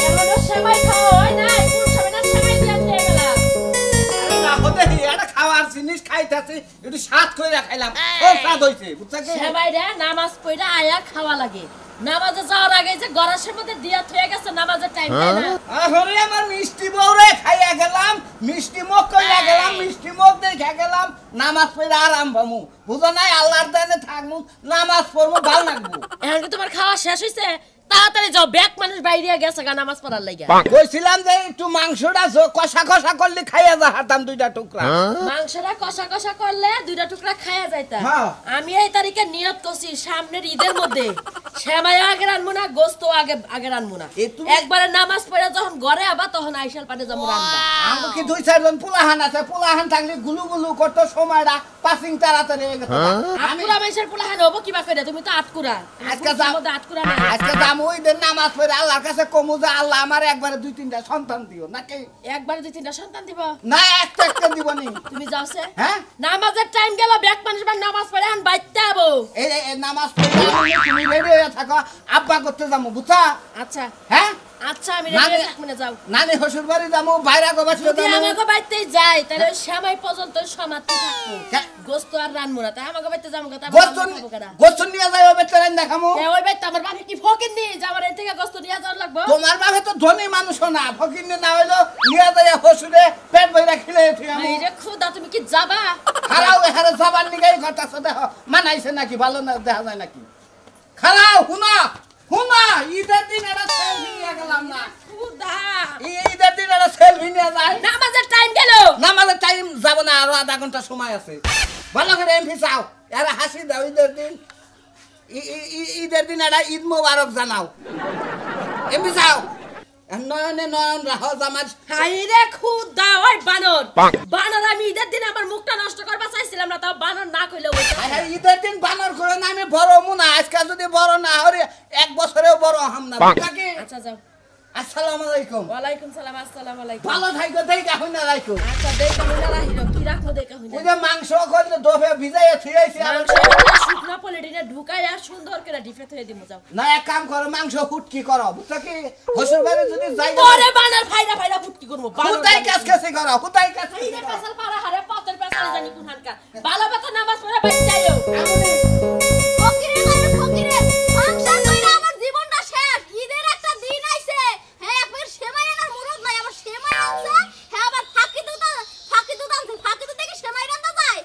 এমনও সময় খাওয়া হয় না, কোন সময় না সময় দিয়ে দিয়ে গেলাম। আরে না হতে এটা খাওয়ার জিনিস খাইতাছি একটু স্বাদ করে খাইলাম ও স্বাদ হইছে বুঝছ কি সবাইরা নামাজ পড়া আয়া খাওয়া লাগে। নামাজে যাওয়ার আগে যে গরাশের মধ্যে দিয়া থয়ে গেছে নামাজের টাইম তাই না? আরে আমার মিষ্টি বউরে খাইয়া গেলাম, মিষ্টি মুখ কইয়া গেলাম, মিষ্টি মুখ দেখে গেলাম, নামাজ পড়ে আরাম পামু। বুঝো নাই আল্লাহর দেনে থাকমু, নামাজ পড়মু ভালো লাগবো। এখন কি তোমার খাওয়া শেষ হইছে? তাড়াতাড়ি যাও, ব্যাক মানুষ বাইরে গেছে গা নামাজ পড়ার লাগা। কইছিলাম যে একটু মাংসটা কষা কষা করলে খাইয়া যা হাতাম দুইটা টুকরা। মাংসটা কষা কষা করলে দুইটা টুকরা খাইয়া যাইতা। আমি এই তারিখে নিয়ত করছি সামনের ঈদের মধ্যে সেমাই আগে রানবো না, গোস্ত আগে রানবো না। একবারে নামাজ পড়ে যখন ঘরে আবা তখন আইসাল পাটে যাবো রান্না। আমগো কি দুই চারজন পোলাহান আছে, পোলাহান থাকলে গুলু গুলু করতো সময়টা পাসিং তাড়াতাড়ি হয়ে গেছে। আটকুরা মাইসের পোলাহান হবো কিবা করে? তুমি তো আটকুরা। আজকে ওই দিন নামাজ পড়ে আল্লাহর কাছে কমু যে আল্লাহ আমার একবারে দুই তিনটা সন্তান দিও নাকি? একবারে দুই তিনটা সন্তান দিব না, একটা দিব নি। তুমি যাওছে হ্যাঁ নামাজের টাইম গেল, ব্যাক মানুষ নামাজ পড়ে আন বাইতে আবো। এই নামাজ পড়ে তুমি রেডি হয়ে থাকো, আব্বা করতে যাবো বুঝছা? আচ্ছা হ্যাঁ আচ্ছা আমি রেডি হয়ে থাকমনে যাও। নানি শ্বশুর বাড়ি যাবো, বাইরে গোবাসে যদি যাবো। আমাকে বাইতে যাই তাহলে শ্যামাই পর্যন্ত সমাপ্তি থাকবো, গোস্ত আর রানবো না। তাই আমাকে বাইতে যাবো কথা গোস্ত নিয়ে যাই ওই বেতন দেখামু। ওই বাইতে আমার বাপে কি ফকির নি যাবার এই থেকে গোস্ত নিয়ে যাওয়ার লাগবো? তোমার বাপে তো ধনী মানুষ না, ফকির না হইলো নিয়ে যাই শ্বশুরে পেট ভরে খেলে থিয়ামু। এই রে খুদা তুমি কি যাবা? খারাও এখানে যাবার নিগাই কথা সদা মানাইছে নাকি, ভালো না দেখা যায় নাকি? খারাও হুনা হুনা ঈদের দিন এটা সেলফি নিয়ে গেলাম না খুদা, ঈদের দিন এটা সেলফি নিয়ে যায়। নামাজের টাইম গেল, নামাজের টাইম যাব না, আরো আধা ঘন্টা সময় আছে। ভালো করে এমপি চাও, এরা হাসি দাও। ঈদের দিন ঈদের দিন এটা ঈদ মোবারক জানাও, এমপি চাও। নয়নে নয়ন রাখো জামার। হাইরে খুদা ওই বানর বানর, আমি ঈদের দিন আমার মুখটা নষ্ট করবা চাইছিলাম না, তাও বানর না কইলে ওই ঈদের দিন বানর করে না আমি বড় মুনা, আজকে যদি বড় না হরে এক বছরেও বড় হাম না। আচ্ছা যাও। আসসালামু আলাইকুম। ওয়ালাইকুম সালাম। আসসালামু আলাইকুম। ভালো থাকো, দেখা হই না রাখো। আচ্ছা দেখা হই না রাখিরো, কি রাখমু দেখা হই না। ওই যে মাংস কইলে দোফে ভিজাইয়া থিয়াইছি, মাংস শুকনা পলিটিনে ঢুকাইয়া সুন্দর করে ডিফে থইয়া দিমু। যাও না, এক কাম করো, মাংস ফুটকি করো বুঝছো কি? শ্বশুর বাড়ি যদি যাই পরে বানর ফাইরা ফাইরা ফুটকি করব। হুতাই কাজ কাছে করো, হুতাই কাজ এই যে পেছাল পাড়া হারে পতর পেছাল জানি কোন হানকা ভালো কথা নামাজ পড়ে বাচ্চাইও। ফকিরে মানে ফকিরে মাংস কইরা আমার জীবনটা শেষ। ঈদের একটা দিন আইছে, হ্যাঁ একবার সেমাই আনার মুরত নাই, আমার সেমাই আনছে, হ্যাঁ আবার ফাঁকি দুধ আনছে, ফাঁকি দুধ থেকে সেমাই রান্না যায়।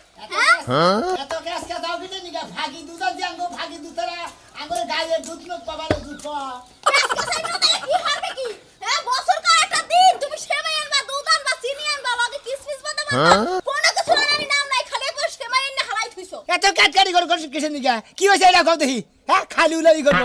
হ্যাঁ এত কাজ কাজ দাও কিনে নিগা, ফাঁকি দুধ দিয়াঙ্গো, ফাঁকি দুধরা আমার গায়ের দুধ লোক পাবারে দুধ আজকে সাইকেল তাহলে কি হারবে কি? হ্যাঁ বছর কা একটা দিন তুমি সেমাই আনবা, দুধ আনবা, চিনি আনবা, লগে কিসমিস বাদাম আনবা, কোনো কিছু আনানি নাম নাই, খালি একবার সেমাই এনে হালাই থইছো। এত কাটকাটি করে কিসের নিগা? কি হইছে এটা কও দেখি। হ্যাঁ খালি উলাই করব,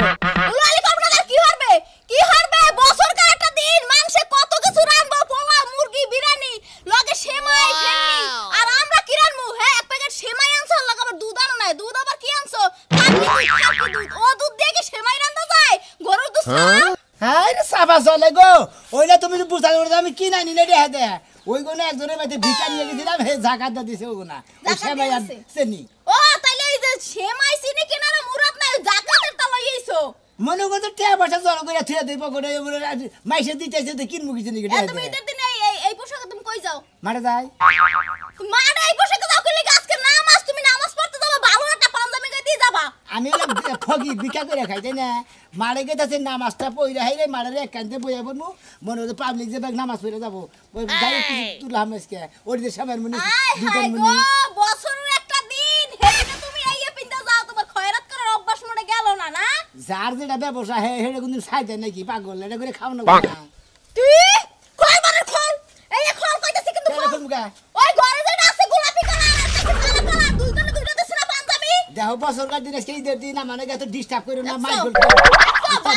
উলালি করব না, কি হারবে? কি হারবে? বছর কা একটা দিন মাংসে কত কিছু রানবো, পোলা মুরগি বিরিয়ানি লগে সেমাই ফেন্নি, আর আমরা কি রানমু? হ্যাঁ এক প্যাকেট সেমাই আনছো, লগে আবার দুধ আনো নাই, দুধ আবার কি আনছো? ফাঁকি দুধ, ও দুধ দিয়ে কি সেমাই রান্না যায়? গরুর দুধ ছাড়া? হ্যাঁ রে সাবা চলে গো। ওইটা তুমি বুঝা করে আমি কি নাই নিলে রে দে। ওই কোন একজনের বাইতে ভিক্ষা নিয়ে গেছিলাম, হে জাকাত দিছে ওগুনা ওই সেমাই আর চিনি। ও তাইলে এই যে সেমাই চিনি কেনার মুরাদ নাই, জাকাতের তা লইছো। মনে করতে টাকা পয়সা জড়ো করে থিয়া দেব করে মাইসে দিতেছে তো কিনবো কিছু নাকি। তুমি ঈদের দিনে এই পোশাকে তুমি কই যাও? মারে যাই। মারে এই পোশাকে যাও, কি লাগি আজকে নামাজ, তুমি নামাজ পড়তে যাবা, ভালো একটা পাঞ্জাবি গায়ে দিয়ে যাবা। আমি ফকি ভিক্ষা করে খাই তাই না, মারে গেছে নামাজটা পড়ে হাইরে মারে এক কান্দে বইয়া বলবো, মনে হচ্ছে পাবলিক যে নামাজ পড়ে যাবো যাই তুলাম আজকে ওর যে সামের মনে দুজন মনে। বছরের একটা দিন হেদিনে তুমি আইয়া পিন্দা যাও, তোমার খয়রাত করার অভ্যাস মনে গেল না না? যার যেটা ব্যবসা হে হেডে কোন সাইতে নাকি পাগল এটা করে খাওয়ানো না। তুই কই মানে খোল, এই খোল কইতাছি কিন্তু খোল। ওই ঘরে যেটা আছে গোলাপি কালার আর কালো কালার, দুইজনে দুইটা দেছে না পাঞ্জাবি। দেখো বছর কার দিন আজকে ঈদের দিন মানে এত ডিস্টার্ব করো না, মাই বল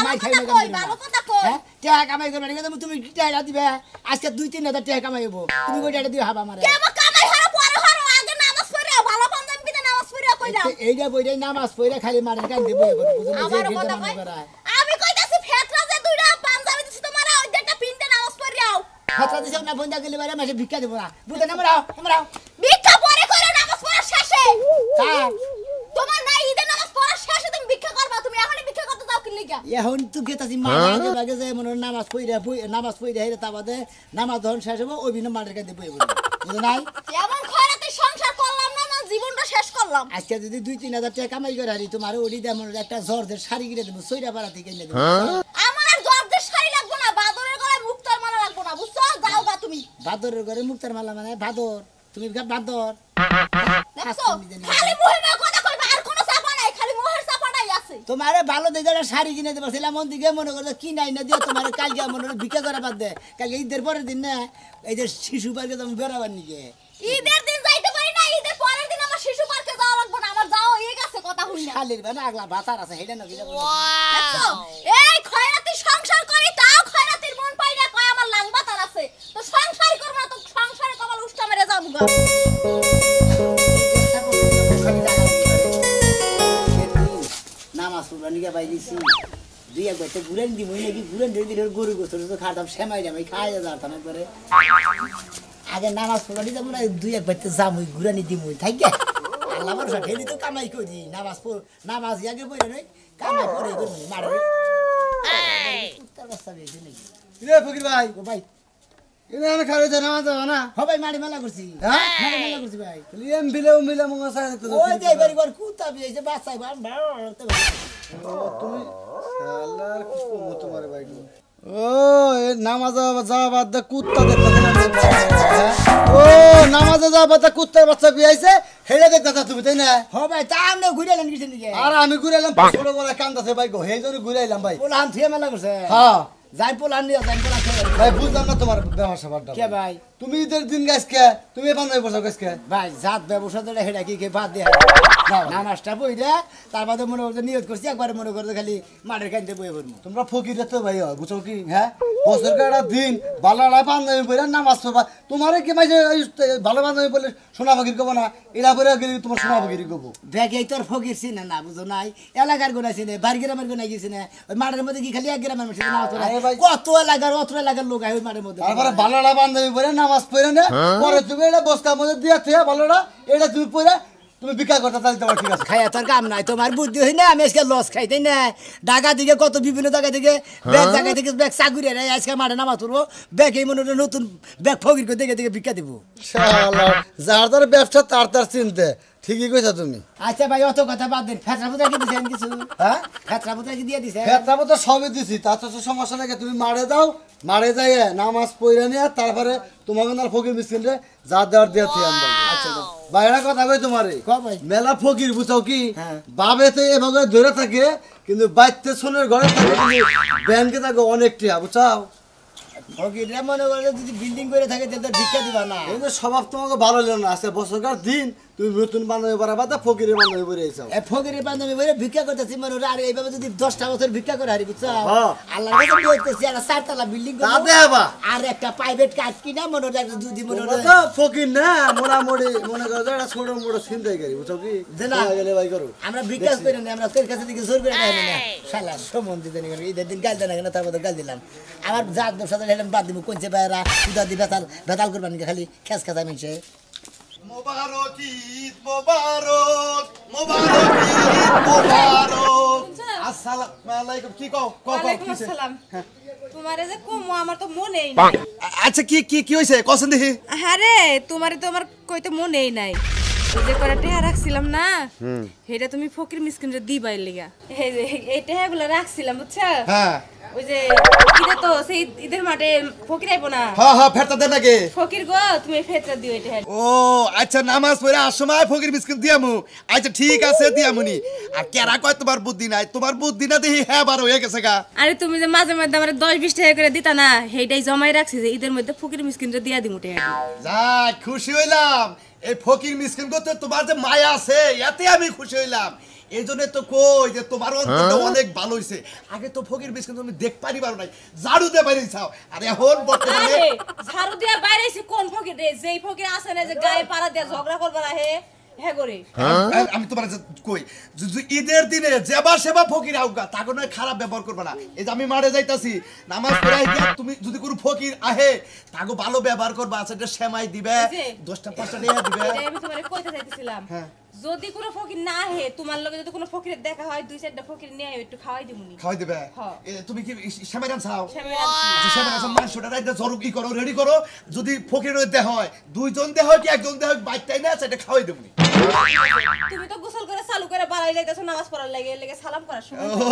মাই খাই না ভালো কথা কই। হ্যাঁ টাকা কামাই করবে না তুমি, টাকা দিবে আজকে 2-3 হাজার টাকা কামাইবো, তুমি কই টাকা দিও হাবা আমারে? কেমন কামাই হারা পরে হারা, আগে নামাজ পড়ে ভালো পাঞ্জাবি কিনে নামাজ পড়ে কই যাও। এইটা বইরাই নামাজ পড়ে খালি মারের কান দেব বুঝো না যে গেটা মনে করায়। আমি কইতাছি ফেতরা যে দুইটা পাঞ্জাবি দিছি তোমারে, ওই যেটা পিনতে নামাজ পড়ে আও। ফেতরা দিছ না বন্ধা গেলে বারে মাসে ভিক্ষা দেব না, বুঝে না আমরাও ভিক্ষা পরে কইরা নামাজ পড়ার শেষে। তোমার না ঈদের নামাজ পড়ার শেষে তুমি ভিক্ষা করবা, তুমি এখনই ভিক্ষা করতে যাও কি লাগা? এখন তুই গেতাছি মাঠে লাগে যে মনে নামাজ পড়িয়া হেরে তা বাদে নামাজ ধরন শেষ হবো ওই বিনা মাঠের কাছে বই বুঝো নাই এমন খয়রাতে সংসার করলাম না না জীবনটা শেষ করলাম আজকে যদি 2-3 হাজার টাকা কামাই করে হারি তোমার ওডি দেব একটা জর্জের শাড়ি কিনে দেবো সইরা পাড়া থেকে কিনে দেবো আমার আর জর্জের শাড়ি লাগবে না বাদরের গলায় মুক্তার মালা লাগবে না বুঝছো যাও গা তুমি বাদরের ঘরে মুক্তার মালা মানে বাদর তুমি বাদর দেখছো খালি মুহে কথা কইবা আর কোনো চাপা নাই খালি মোহের চাপাটাই আছে তোমারে ভালো দেখে একটা শাড়ি কিনে দেবো ছিলাম মন দিকে মনে করো কি নাই না দিয়ে তোমার কালকে মনে করো ভিক্ষা করা বাদ দে কালকে ঈদের পরের দিন না এই যে শিশু পার্কে তুমি বেড়াবার নিকে ঈদের দিন যাইতে পারি না ঈদের পরের দিন আমার শিশু পার্কে যাওয়া লাগবে না আমার যাওয়া হয়ে গেছে কথা হই না শালির বানা আগলা বাতার আছে হেডা নাকি দেখছো এই খয়রাতি সংসার করি তাও খয়রাতির মন পাই না কয় আমার লাং বাতার আছে তো সংসার করব না তো সংসারে কপাল উষ্টা মেরে যাবো গা নামাজ পড়বা নিকে পাই দিছি দুই একবার তো ঘুরেন দিব নাকি ঘুরেন ধরে দিলে গরু গোস্তর তো খাতাম সেমাই জামাই খাই যাতাম একবারে আগে নামাজ পড়বা নিতে আমরা দুই একবার তো জামুই ঘুরানি দিমুই থাকি আল্লাহ ভরসা ঠেলি তো কামাই করি নামাজ আগে পড়ে নই কামাই পড়ে করবি মারে উত্তর রাস্তা বেশি নাকি রে ফকির ভাই ও ভাই এনে আমি খারে জানা মাঝে না হ ভাই মারি মেলা করছি হ্যাঁ মারি মেলা করছি ভাই লিয়াম বিলে মঙ্গা সাই তো ওই যে বাড়ি ঘর কুত্তা বিয়েছে বাচ্চাই ভাই তুমি শালার কি কমো তোমার ভাই ও এ নামাজে যাওয়া বাদ দে কুত্তা দেখতে ও নামাজে যাওয়া বাদ দে কুত্তার বাচ্চা বিয়াইছে হেড়ে দেখতে তুমি তাই না হ ভাই তা আমনে ঘুরে এলেন কিছু দিকে আর আমি ঘুরে এলাম ছোট বড় কান্দাছে ভাই গো হেই জন্য ঘুরে এলাম ভাই পোলান থিয়ে মেলা করছে হ্যাঁ যাই পোলান নিয়ে যাই পোলান ভাই বুঝলাম না তোমার ব্যবসা বাড়টা কে ভাই তুমি ঈদের দিন গাছকে তুমি বান্ধবী বসো গাছকে ভাই জাত ব্যবসা তো হেডা কি কে বাদ দিয়ে নামাজটা বইরা তার বাদে মনে করছে নিয়ত করছি একবার মনে করছে খালি মাঠের কান্দে বই পড়বো তোমরা ফকিরে তো ভাই বুঝো কি হ্যাঁ বছর কাটা দিন বালাড়া বান্ধবী বলে নামাজ পড়বা তোমারে কি মাঝে ভালো বান্ধবী বলে সোনা ফকির কব না এরা বলে গেলে তোমার সোনা ফকির কব ব্যাগে তোর ফকির চিনে না বুঝো নাই এলাকার গোনা চিনে বাড়ি গ্রামের গোনা গেছি না ওই মাঠের মধ্যে কি খালি এক গ্রামের মধ্যে নামাজ পড়ে কত এলাকার অত এলাকার লোক হয় ওই মাঠের মধ্যে তারপরে বালাড়া বান্ধবী বলে নামাজ পড়ে না পরে তুমি এটা বস্তার মধ্যে দিয়ে থিয়া বালাড়া এটা তুমি পড়ে তুমি বিকা করতে তাহলে তোমার ঠিক আছে খাইয়া তোর কাম নাই তোমার বুদ্ধি হয় না আমি আজকে লস খাই তাই না ঢাকা থেকে কত বিভিন্ন জায়গা থেকে ব্যাগ জায়গা থেকে ব্যাগ চাকুরি রে আজকে মাঠে নামাজ পড়বো ব্যাগ এই মনে নতুন ব্যাগ ফকির করে দেখে দেখে ভিক্ষা দিব শালা যার যার ব্যবসা তার চিনতে ঠিকই কইছা তুমি আচ্ছা ভাই অত কথা বাদ দেন ফেতরা ফুটা কি দিছেন কিছু হ্যাঁ ফেতরা ফুটা কি দিয়ে দিছে ফেতরাবো তো সবই দিছি তার তো সমস্যা নাকি তুমি মারে দাও মারে যাইয়ে নামাজ পড়ে নিয়ে তারপরে তোমাকে না ফকির মিসকিন রে যা দেওয়ার দিয়ে থিয়াম ভাই আচ্ছা বাইরে কথা কই তোমারে ভাই মেলা ফকির বুঝাও কি হ্যাঁ। বাবেতে এভাবে ধরে থাকে কিন্তু বাইতে সোনের ঘরে থাকে ব্যাংকে থাকে অনেক টিয়া বুঝাও ফকিররা মনে করে যদি বিল্ডিং করে থাকে তাহলে ভিক্ষা দিবা না এই যে স্বভাব তোমাকে ভালো হলো না আছে বছরকার দিন তুমি নতুন বান্ধবী বাড়াবা তা ফকিরের বান্ধবী বলে এসেও এ ফকিরের বান্ধবী বলে ভিক্ষা করতেছি মনে হয় আর এইভাবে যদি 10টা বছর ভিক্ষা করে হারি বুঝছো হ্যাঁ। আল্লাহর কাছে বলতেছি আর 4তলা বিল্ডিং তাতে হবা আর একটা প্রাইভেট কার কিনা মনে হয় যদি মনে হয় তো ফকির না মোড়ামুড়ি মনে করো যে একটা ছোট মোটো ছিনতাই করি বুঝছো কি না। গেলে ভাই করো আমরা ভিক্ষা করে না আমরা তোর কাছে থেকে জোর করে দেয় না শালা সম্বন্ধে জানি ঈদের দিন গাল দেন না তারপর গাল দিলাম আমার জাত ব্যবসা হেলেন বাদ দিব কোনছে বাইরা সুদা দি বেতাল করবা নাকি খালি খেস খেসা মিনছে মোবারক ঈদ মোবারক মোবারক ঈদ মোবারক আসসালামু আলাইকুম কি কও ওয়ালাইকুম আসসালাম তোমারে যে কমো আমার তো মনেই নাই আচ্ছা কি কি কি হইছে কসন দেখি আরে তোমারে তো আমার কইতে মনেই নাই ওই যে করা টেহা রাখছিলাম না হেটা তুমি ফকির মিসকিনরে দিবাই লিগা এই যে এই টেহাগুলো রাখছিলাম বুঝছো হ্যাঁ ওই যে ঈদে তো সেই ঈদের মাঠে ফকির আইবো না হ্যাঁ হ্যাঁ ফেরতা দেন নাকি ফকির গো তুমি ফেতরা দিও এটা ও আচ্ছা নামাজ পড়ে আসময় ফকির বিস্কুট দিয়ামু আচ্ছা ঠিক আছে দিয়ামুনি আর কেরা কয় তোমার বুদ্ধি নাই তোমার বুদ্ধি না দেখি হ্যাঁ বার হয়ে গেছে গা আরে তুমি যে মাঝে মাঝে আমার 10-20 টাকা করে দিতা না হেইটাই জমাই রাখছি যে ঈদের মধ্যে ফকির মিসকিনরে দিয়া দিমু টাকা যাক খুশি হইলাম এই ফকির মিসকিন করতে তোমার যে মায়া আছে এতে আমি খুশি হইলাম এই জন্য তো কই যে তোমার অন্তরটা অনেক ভালো হইছে আগে তো ফকির মিসকিন তুমি দেখ পারি পারো নাই ঝাড়ু দিয়ে বাইরে চাও আর এখন বর্তমানে আরে ঝাড়ু দিয়া বাইরেছি কোন ফকির রে যেই ফকির আছে না যে গায়ে পাড়া দিয়া ঝগড়া করবা না হে করে আমি তোমার কই ঈদের দিনে যেবা সেবা ফকির আউগা তাকে নয় খারাপ ব্যবহার করবে না এই যে আমি মারে যাইতাছি নামাজ পড়ে গিয়া তুমি যদি কোনো ফকির আহে তাকে ভালো ব্যবহার করবা সেটা সেমাই দিবে 10টা 5টা টাকা দিবে এটা আমি তোমারে কইতে চাইতেছিলাম যদি কোনো ফকির না হে তোমার লগে যদি কোনো ফকিরের দেখা হয় 2-4টা ফকির নিয়ে আইও একটু খাওয়াই দিমুনি খাওয়াই দেবে হ্যাঁ। তুমি কি সেমাই রান চাও সেমাই রাঁধছি। আচ্ছা সেমাই রান মাংসটা রাইতে জরুর কি করো রেডি করো যদি ফকিরের দেহ হয় 2 জন দেহ হয় কি একজন দেহ হয় বাইকটাই না সেটা খাওয়াই দেবনি তুমি তো গোসল করে চালু করে বাড়াই যাইতাছো নামাজ পড়ার লাগে এর লাগে সালাম করার সময় ও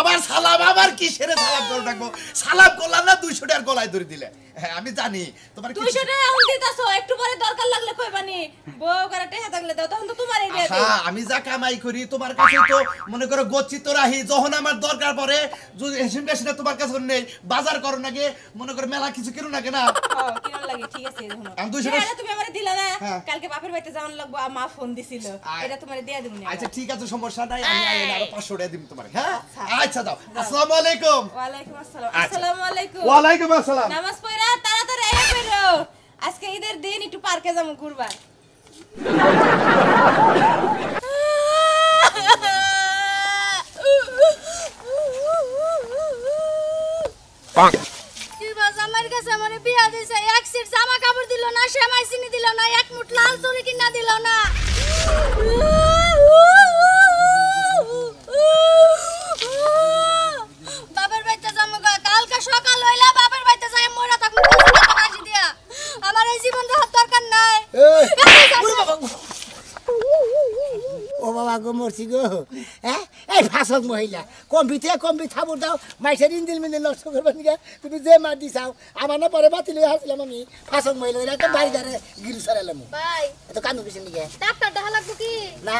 আবার সালাম আবার কি সেরে সালাম করে রাখবো সালাম করলাম না 200 টাকার গলায় ধরে দিলে হ্যাঁ আমি জানি তোমার 200 টাকা এখন দিতাছো একটু পরে দরকার লাগলে কইবানি বউ করে টাকা থাকলে দাও তখন তো তোমারই দিয়ে দেব হ্যাঁ আমি যা কামাই করি তোমার কাছে তো মনে করো গচ্ছিত রাহি যখন আমার দরকার পড়ে যদি হেসিম কাশিনা তোমার কাছে নেই বাজার করো নাকি মনে করো মেলা কিছু কিনো নাকি না হ্যাঁ কিরম লাগে ঠিক আছে এখন আমি 200 টাকা তুমি আমারে দিলা না হ্যাঁ। কালকে বাপের বাড়িতে যাওয়ার লাগবো মা ফোন দিছিল এটা তোমারে দিয়া দেবনি আচ্ছা ঠিক আছে সমস্যা নাই আমি আরো 500 টাকা দিব তোমার হ্যাঁ আচ্ছা দাও আসসালামু আলাইকুম ওয়ালাইকুম আসসালাম আচ্ছা। আসসালামু আলাইকুম ওয়ালাইকুম আসসালাম নামাজ পড়া তাড়াতাড়ি আইয়া কইরো আজকে ঈদের দিন একটু পার্কে যাবো ঘুরবার কি বাস আমার কাছে আমারে বিয়া দিছে এক সেট জামা কাপড় দিল না সেমাই চিনি দিল না এক মুঠ লাল চুড়ি কিনা দিল না বাবার বাড়িতে যাবো কালকে সকাল হইলা বাবার বাড়িতে যাই মরা থাকবো কাশি দিয়া আমার এই জীবন দেওয়ার দরকার নাই ও বাবা গো মরছি গো হ্যাঁ এই ফাঁসক মহিলা কম্পি থাবুর দাও মাইসের ইন্দিল মিন্দিল নষ্ট করবার নিকে তুমি যে মার দিছাও আমার না পরে বাতিল হয়ে আসলাম আমি ফাঁসক মহিলা একটা বাড়ি ধারে গিরু সরালাম ভাই এত কান্দু কিছু নিকে ডাক্তার দেখা লাগবো কি না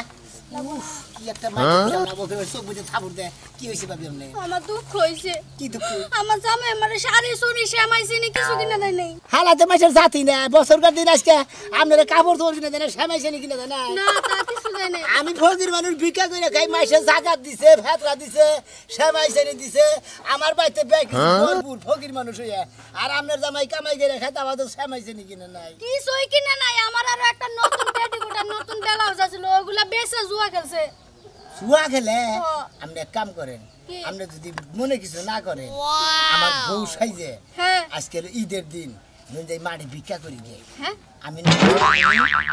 উফ, কি একটা মার দিলাম না বকে চোখ বুঝে থাবুর দে কি হয়েছে ভাবি আমনে আমার দুঃখ হইছে কি দুঃখ আমার জামাই আমার শাড়ি চুড়ি সেমাই চিনি কিছু কিনা দেয় নাই হালাতে মাসের জাতি না বছরকার দিন আজকে আপনারা কাপড় তোর কিনে দেন শ্যামাইছে কিনে দেন না তা কিছু দেয় নাই আমি ফকির মানুষ ভিক্ষা করে খাই মাসে জাকাত দিছে ভেতরা দিছে শ্যামাইছে দিছে আমার বাড়িতে ব্যাগ ভরপুর ফকির মানুষ হইয়া আর আপনার জামাই কামাই করে খাইতে আমাদের শ্যামাইছে কিনে নাই কিছুই কিনা নাই আমার আরো একটা নতুন পেটিকোট আর নতুন ব্লাউজ আছে ওগুলা বেচে জুয়া খেলছে শুয়া খেলে হ্যাঁ। আপনি এক কাম করেন কি? আপনি যদি মনে কিছু না করেন আমার বউ সাইজে হ্যাঁ আজকের ঈদের দিন যাই মাঠে ভিক্ষা করি গিয়ে হ্যাঁ আমি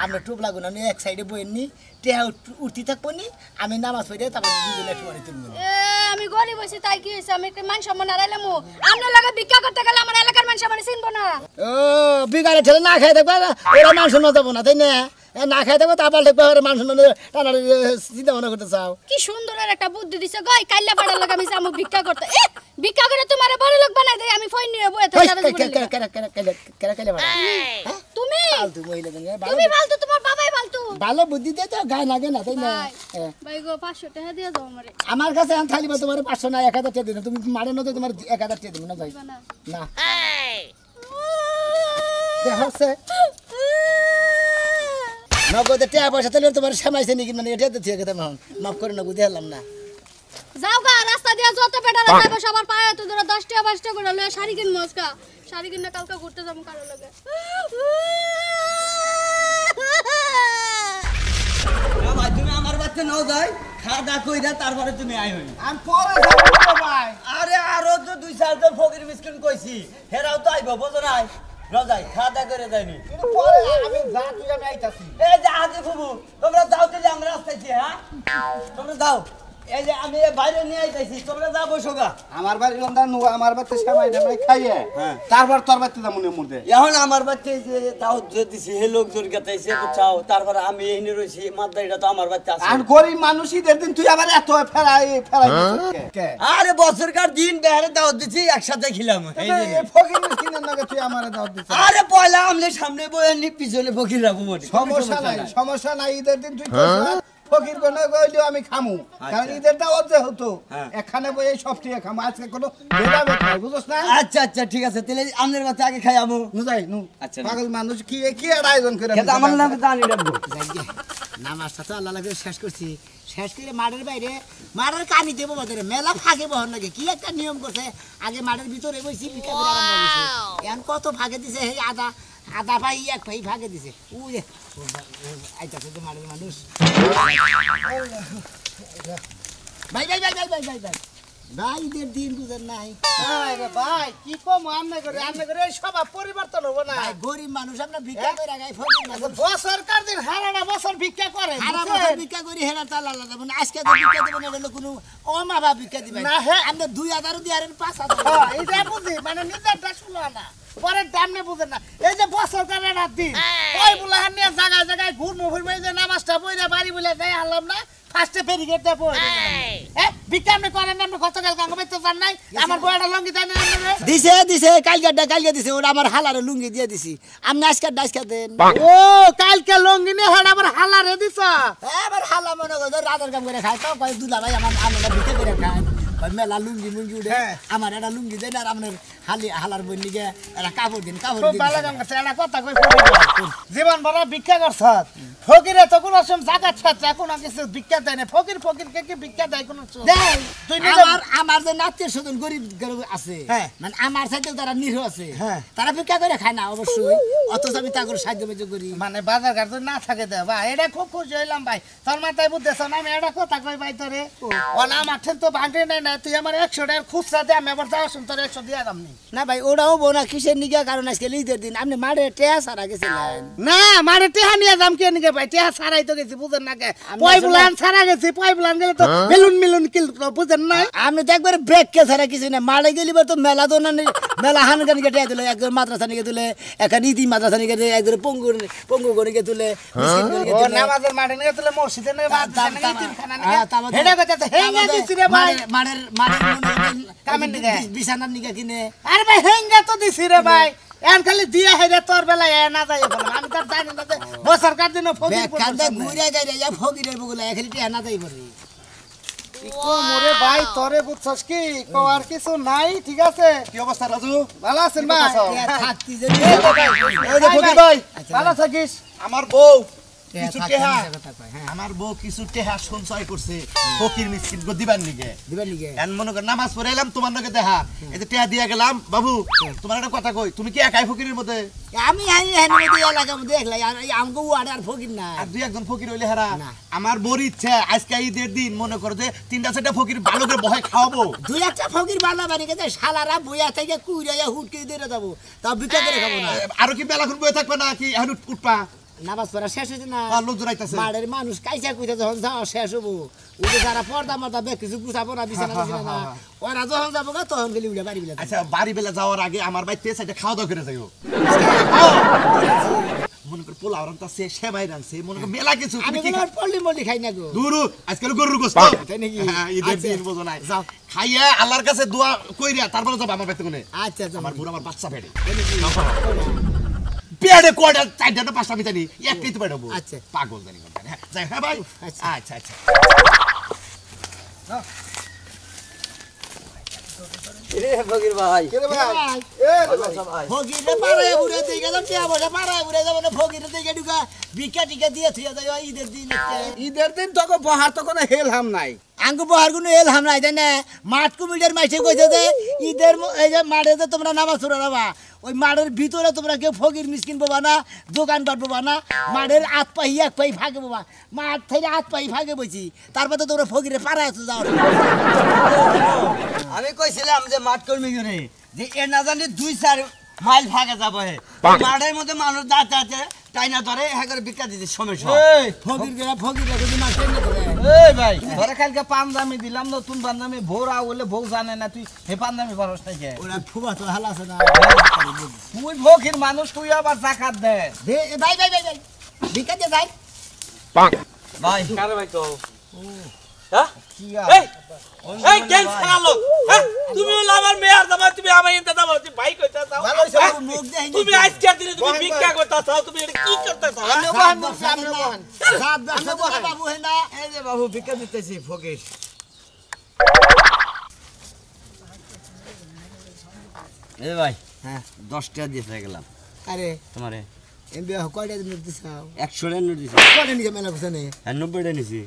আমরা টোপলা গুলো এক সাইডে বইনি টেহা উঠতে থাকবো নি আমি নামাজ পড়ে তারপর দুজনে একটু মানে তুলবো এ আমি গরিব হইছি তাই কি হইছে আমি একটা মান সম্মান হারাইলাম আমরা লাগা ভিক্ষা করতে গেলে আমার এলাকার মান সম্মান চিনবো না ও বিকালে ঠেলে না খাই থাকবে ওরা মাংস না দেবো না তাই না না খাই থাকবো তারপর দেখবে ওরা মাংস টানা চিন্তা ভাবনা করতে চাও কি সুন্দর একটা বুদ্ধি দিছে গই কাইলা পাড়ার লাগা আমি যাবো ভিক্ষা করতে এ ভিক্ষা করে তোমারে বড় লোক বানাই দেই আমি ফোন নিয়ে বইতে তুমি তুমি ফালতু তোমার বাবাই ফালতু ভালো বুদ্ধি দিয়ে তো গায়ে লাগে না তাই না ভাই ভাই গো 500 টাকা দিয়ে দাও আমারে আমার কাছে এখন খালি তোমার 500 না 1000 টাকা দিন তুমি মারে না তো তোমার 1000 টাকা দিন না ভাই না না দেখছে নগদে টাকা পয়সা তাহলে তোমার সামাইছে নাকি মানে এটা তো ঠিক আছে মাফ করে না বুঝে হলাম না যাও গা রাস্তা দিয়া যত পেটারা যাবে সবার পায়ে তো ধরে 10 টাকা 5 টাকা করে লয়ে শাড়ি কিন মস্কা শাড়ি কিনে কালকে ঘুরতে যাবো কারো লাগে ভাই তুমি আমার বাচ্চা নাও যাই খাওয়া দাওয়া কইরা তারপরে তুমি আই হই আমি পরে যাবো ভাই আরে আরো তো 2-4 জন ফকির মিসকিন কইছি হেরাও তো আইবো বুঝো নাই রজাই খাওয়া দাওয়া করে যাইনি কিন্তু পরে আমি যা তুই আমি আইতাছি এই যে আজি ফুবু তোমরা যাও তো আমরা রাস্তায় হ্যাঁ তোমরা যাও এই যে আমি বাইরে নিয়ে আইতাছি তোমরা যাও বসোগা আমার বাড়ি লন্দা নু আমার বাড়িতে সেমাই ঢামাই খাইয়ে তারপর তোর বাড়িতে যাবো নে মুর্দে এখন আমার বাচ্চা যে তাও যে দিছি হে লোকজন গাতাইছে বুঝাও তারপরে আমি এখানে রইছি মাদারিটা তো আমার বাচ্চা আছে আর গরিব মানুষ ঈদের দিন তুই আবার এত ফেরাই কে আরে বছরকার দিন বেহারে দাওয়াত দিছি একসাথে খিলাম এই যে এই ফকির মিসকিনের নাকি তুই আমারে দাও দিছিস আরে পয়লা আমলে সামনে বয়ে নি পিছনে ফকির রাখবো মনে সমস্যা নাই ঈদের দিন তুই ফকির কোন কইলেও আমি খামু কারণ ঈদের দাওয়াত যে হতো এখানে বই এই সবটি খামু আজকে কোনো ভেদাভেদ নাই বুঝছ না আচ্ছা আচ্ছা ঠিক আছে তাহলে আমনের বাচ্চা আগে খাই আমু নু যাই নু আচ্ছা, পাগল মানুষ কি কি আর আয়োজন করে এটা আমার নামে জানি রাখবো নামাজটা তো আল্লাহ লাগে শেষ করছি শেষ করে মাঠের বাইরে মাঠের কানি দেবো বাজারে মেলা ফাঁকে বহন লাগে কি একটা নিয়ম করছে আগে মাঠের ভিতরে বসি বিকা করে আরাম লাগছে এখন কত ভাগে দিছে এই আদা ভাই এক ভাই ভাগে দিছে উই আইতাছে তো মাঠের মানুষ ভাই ভাই ভাই ভাই ভাই ভাই ভাই ভাইদের দিন বুঝেন নাই আরে ভাই কি কম আমনে করে সব পরিবর্তন হবো না ভাই গরিব মানুষ আমরা ভিক্ষা করে গাই ফকির মানুষ বছর কার দিন হারানা বছর ভিক্ষা করে সারা বছর ভিক্ষা করি হেরা তালা লাগাবো না আজকে তো ভিক্ষা দেবেন এটা হলো কোনো অমাবা ভিক্ষা দিবেন না, হে। আমরা 2000 দিয়ে আর 5000 হ্যাঁ, এটা বুঝি মানে নিজেরটা শুনো না পরের দামনে বুঝেন না এই যে বছর কার দিন ওই বলে নিয়ে জায়গায় জায়গায় ঘুরমু ফিরমু এই যে নামাজটা পড়ে বাড়ি বলে যাই আনলাম না ফার্স্টে ফেরিগেট দিয়ে পড়ে ভিক্ষা আপনি করেন না আপনি গতকাল কাঙ্গবে তো জান নাই আমার বড়টা লঙ্গি দেন না দিছে কালকে দিছে ওরা আমার হালারে লুঙ্গি দিয়ে দিছি আপনি আজকে ডাইসকা দেন ও কালকে লঙ্গি নিয়ে হড় আবার হালারে দিছ এবার হালা মনে করো রাতের কাম করে খায় তো কয় দুলা ভাই আমরা ভিক্ষা করে খায় কয় মেলা লুঙ্গি উঠে আমার একটা লুঙ্গি দেন আর আপনার হালার বই নিগে একটা কাপড় দিন খুব ভালো কাম করছে একটা কথা কই জীবন ভরা ভিক্ষা করছ ফকিরে তো কোনো সময় জাকাত ছাত্রা কোনো কিছু ভিক্ষা দেয় না ফকির কে কি ভিক্ষা দেয় কোনো দেয় তুই আমার যে নাতির স্বজন গরিব আছে হ্যাঁ। মানে আমার সাথে যারা নিরহ আছে হ্যাঁ। তারা ভিক্ষা করে খায় না অবশ্যই অথচ আমি তাদের সাহায্য করি মানে বাজার ঘাট যদি না থাকে দে ভাই এটা খুব খুশি হইলাম ভাই তোর মাথায় বুঝতেছ না আমি এটা কথা কই ভাই তোরে ও না আমার ঠেন তো ভাঙে নাই না তুই আমার 100 টাকার খুচরা দে আমি আবার যাওয়ার সময় তোর 100 দিয়ে দাম নি না ভাই ওরাও বোনা কিসের নিগা কারণ আজকে ঈদের দিন আপনি মারে টেয়া সারা গেছিলেন না মারে টেহা নিয়ে যাম কে নিকে ভাই টেহা সারাই তো গেছি বুঝেন না কে পয়বুলান সারা গেছি পয়বুলান গেলে তো বেলুন কিল তো বুঝেন না আপনি তো একবার ব্রেক কে ছাড়া কিছু না মারে গেলিবার তো মেলা দোনা মেলা হানগান কেটে দিলে একজন মাদ্রাসা নিয়ে তুলে এখন ইদি মাদ্রাসা নিয়ে গেলে একজন পঙ্গু করে তুলে মিসকিন করে ও তুলে নামাজের মাঠে নিয়ে তুলে মসজিদে নিয়ে মাদ্রাসা নিয়ে তিনখানা নিয়ে হেডা কথা হেঙ্গা দিছি রে ভাই মারের কামেন দিকে বিছানার নিগা কিনে আরে ভাই হেঙ্গা তো দিছি রে ভাই এন খালি দিয়া হেরে তোর বেলা এ না যাই বলে আমি তো জানি না যে বছর কার দিন ফকির কান্দা ঘুরে যায় যা ফকিরের বগুলা খালি টিয়া না যাই পড়ে ও মোরে ভাই তোরে বুঝছস কি কোয়ার কিছু নাই ঠিক আছে কি অবস্থা রাজু ভালো আছেন ভাই থাকতি যে এই যে ফকির ভাই ভালো থাকিস আমার বউ কিছু থাকতি টেহা মিছা কথা কয়, হ্যাঁ আমার বউ কিছু টেহা সঞ্চয় করছে ফকির মিসকিন গো দিবার নিগে দিবেন নিগে এন মনে কর নামাজ পড়ে এলাম তোমার নাকি দেখা এই যে টেহা দিয়া গেলাম বাবু তোমার একটা কথা কই তুমি কি একাই ফকিরের মধ্যে আমি মধ্যে এলাকার মধ্যে দেখলাই আর আমগো ওয়ার্ড আর ফকির না আর দুই একজন ফকির হইলে হারা না। আমার বড় ইচ্ছা আজকে ঈদের দিন মনে করো যে 3টা-4টা ফকির ভালো করে বহাই খাওয়াবো দুই একটা ফকির বানা বানি গেছে শালারা বইয়া থেকে কুইরাইয়া হুটকে দিয়ে যাবো তাও বিকা করে খাবো না আরো কি বেলাখন বয়ে থাকবে না কি এখন উঠপা নামাজ পড়া শেষ হয়েছে না আর লোকজন আইতাছে মাড়ের মানুষ কাইসা কুইতা যখন যাওয়া শেষ হবো ওদের যারা পর্দা মর্দা বেশ কিছু গুছাবো না বিছানা না ওরা যখন যাবো গা তখন গেলে উড়ে বাড়ি বিলে আচ্ছা বাড়ি বেলা যাওয়ার আগে আমার বাড়িতে সাইডে খাওয়া দাওয়া করে যাইও মনে কর পোলাও রান্তাছে সেবাই রানছে মনে কর মেলা কিছু আমি তুমি কি কোনো পল্লি মল্লি খাই না গো দুরু আজকাল গরুর গোশত তাই নাকি? হ্যাঁ, ঈদের আচ্ছা। দিন বোঝো নাই যাও। খাইয়া আল্লাহর কাছে দোয়া কইরা তারপরে যাব আমার বাড়িতে কোনে আচ্ছা আচ্ছা আমার বুড়া আমার বাচ্চা পেটে পেটে কয়টা 4টা না 5টা মিটানি একটাই তো পেটাবো আচ্ছা। পাগল জানি কোন হ্যাঁ যাই হ্যাঁ ভাই আচ্ছা। আচ্ছা আচ্ছা ফকিরে পাড়ায় উড়ে দিয়ে গেলাম পাড়ায় উড়ে যাবো না ফকিরে দিকে ঢুকা ভিক্ষা টিকা দিয়ে থুয়া যায় ঈদের দিন ঈদের দিন তোকে বহার তো কোনো হেলহাম নাই আঙ্গু বহার কোনো এলহাম নাই তাই না মাঠ কমিটির মাইসে কইছে যে ঈদের এই যে মাঠে যে তোমরা নামাজ পড়ো না ওই মাঠের ভিতরে তোমরা কেউ ফকির মিসকিন পাবা না দোকানপাট পাবা না মাঠের আত পাই এক পাই ফাঁকে পাবা মাঠ থেকে আত পাই ফাঁকে বইছি তারপর তো তোমরা ফকিরে পাড়ায় আছো যাও আমি কইছিলাম যে মাঠ কর্মী করে যে এ না জানি 2-4 মাইল ভাগে যাবো হে মাঠের মধ্যে মানুষ দাঁড়াতে আছে তাই না ধরে হ্যাঁ করে বিক্রা দিতে সমস্যা ফকির যদি মাঠ টেনে করে এই ভাই ধরে কালকে পাঞ্জামি দিলাম নতুন পাঞ্জামি ভোরা বলে বউ জানে না তুই হে পাঞ্জামি পারস না কে ওরা ফুবা তো হাল আছে না তুই ভোগের মানুষ তুই আবার জাকাত দে ভাই ভিক্ষা দিয়ে যাই ভাই কারে ভাই কও হ্যাঁ কি এই কেন ছাড়ালো হ্যাঁ তুমি হলো আমার মেয়ার দাবা তুমি আমার ইনতে দাবা তুমি ভাই কইতা চাও ভালো হইছে, মুখ দেখাই তুমি আজকের দিনে তুমি ভিক্ষা করতে চাও তুমি এটা কি করতে চাও বাবু হে না এই যে বাবু ভিক্ষা দিতেছি ফকির এই ভাই হ্যাঁ 10 টাকা দিয়ে গেলাম আরে তোমারে এমবি কয়টা দিন দিছাও 100 টাকা নোট দিছি কয়টা নিকে মেলা বুঝা নেই আর 90 টাকা নিছি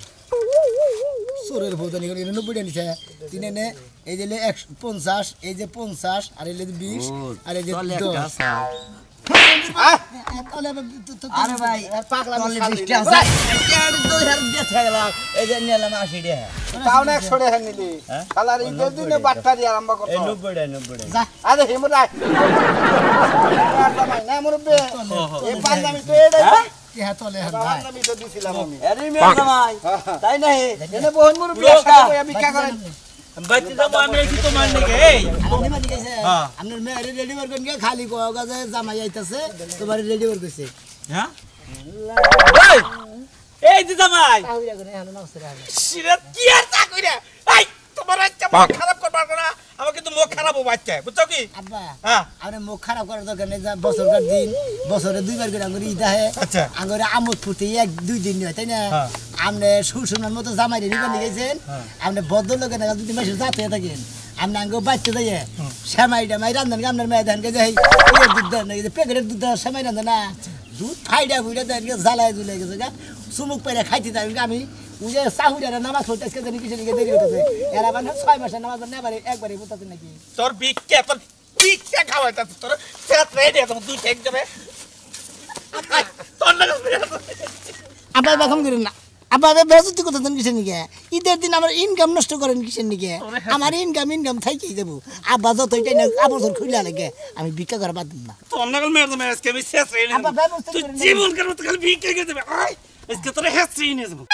সোরের ভোদানি করে 90 টা নিছে তিনে নে এই যে 150 এই যে 50 আর এই যে 20 আর এই যে 10 আরে ভাই পাগলা তলে শালি 20 টাকা এর তো হের দিয়ে থাকলাম এই যে নিলাম 80 টাকা তাও না 100 টাকা নিলি শালার ঈদের দিনে বাটপারি আরম্ভ করছ এই 90 যা আরে হিমরা না মুরব্বি এই পাঞ্জাবি তো এড়ে কি হাতলে হাত ভাই পাঞ্জাবি তো দিছিলাম আমি আরে মেয়ে জামাই তাই না এনে বহুন মুরব্বি সাথে ভিক্ষা করেন বাচ্চা দাম আমি কি তো মান নাকি এই আপনি মাটি গেছে আপনার মেয়ে রেডি করবেন কে খালি কোগা যে জামাই আইতাছে তোমার রেডি করতেছে হ্যাঁ এই যে জামাই তাহলে করে হানো না সরে সিরাত কি আর তা কইরা এই তোমার আজকে মুখ খারাপ করবার না আমার কিন্তু মুখ খারাপ হবে আজকে বুঝছো কি আব্বা হ্যাঁ আপনি মুখ খারাপ করার দরকার নেই বছরকার দিন বছরে দুইবার করে আঙ্গুরি ঈদ আহে আচ্ছা আঙ্গুরে আমোদ ফুর্তি এক দুই দিন হয় তাই না আপনি সুসুনার মতো জামাই রেডি করে গেছেন আপনি বদ্ধ লোকের নাকি দুই মাসে যাতে থাকেন আপনি আঙ্গো বাচ্চা যাইয়ে সেমাই ডামাই রান্ধেন আপনার মেয়ে ধানকে যাই দুধ দেন প্যাকেটের দুধ দেওয়া সেমাই রান্ধে না দুধ ফাইডা ফুইডা দেন জ্বালায় ঝুলে গেছে গা চুমুক পেরে খাইতে থাকেন আমি উজে সাহুরিয়ারা নামাজ পড়তে আজকে জানি কিছু দিকে দেরি হতেছে এরা মানে 6 মাসের নামাজ নেবারে একবারই পড়তে নাকি তোর বিক্কে খাওয়াইতা তোর পেট রেডি আছে তুই ঠিক যাবে তোর লাগা আব্বা বাকম করেন না আব্বা বেজতি কথা দেন কিসের নিকে ঈদের দিন আমার ইনকাম নষ্ট করেন কিসের নিকে আমার ইনকাম থাইকেই দেবো আব্বা যতই না আবর্জন খুলে লাগে আমি ভিক্ষা করা বাদ দিন না তোর লাগা মেরে আজকে আমি শেষ রে আব্বা ব্যবস্থা তুই জীবন কার মত খালি ভিক্ষা করে দেবে আয় আজকে তোর হেস রে নিয়ে যাবো